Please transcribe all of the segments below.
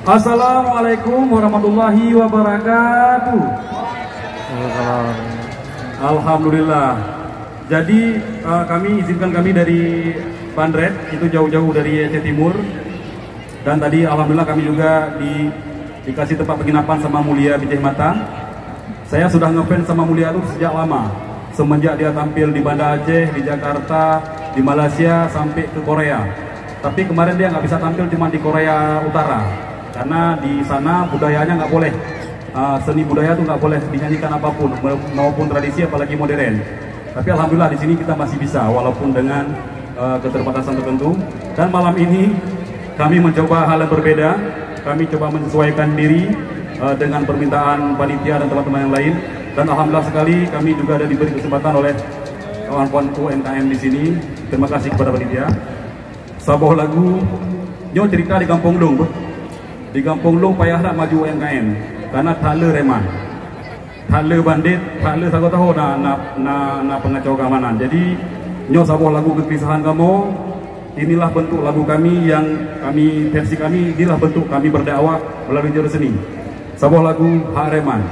Assalamualaikum warahmatullahi wabarakatuh. Alhamdulillah. Jadi izinkan kami dari Bandret, itu jauh-jauh dari Aceh Timur. Dan tadi alhamdulillah kami juga dikasih tempat penginapan sama Mulia Bijih Mata. Saya sudah ngefans sama Mulia itu sejak lama. Semenjak dia tampil di Banda Aceh, di Jakarta, di Malaysia, sampai ke Korea. Tapi kemarin dia nggak bisa tampil cuma di Korea Utara. Karena di sana budayanya nggak boleh, seni budaya tuh nggak boleh dinyanyikan apapun, maupun tradisi apalagi modern. Tapi alhamdulillah di sini kita masih bisa, walaupun dengan keterbatasan tertentu. Dan malam ini kami mencoba hal yang berbeda. Kami coba menyesuaikan diri dengan permintaan panitia dan teman-teman yang lain. Dan alhamdulillah sekali kami juga ada diberi kesempatan oleh kawan-kawan UMKM di sini. Terima kasih kepada panitia. Sebuah lagu nyo cerita di Kampung Long. Di Kampung Long payah nak maju UMKM karena thala reman, thala bandit, thala sago tahu na pengacau keamanan. Jadi nyo sebuah lagu kegelisahan kamu. Inilah bentuk lagu kami yang versi kami, inilah bentuk kami berdakwah melalui jalur seni. Sebuah lagu Hak Reman.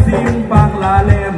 Simpang Lale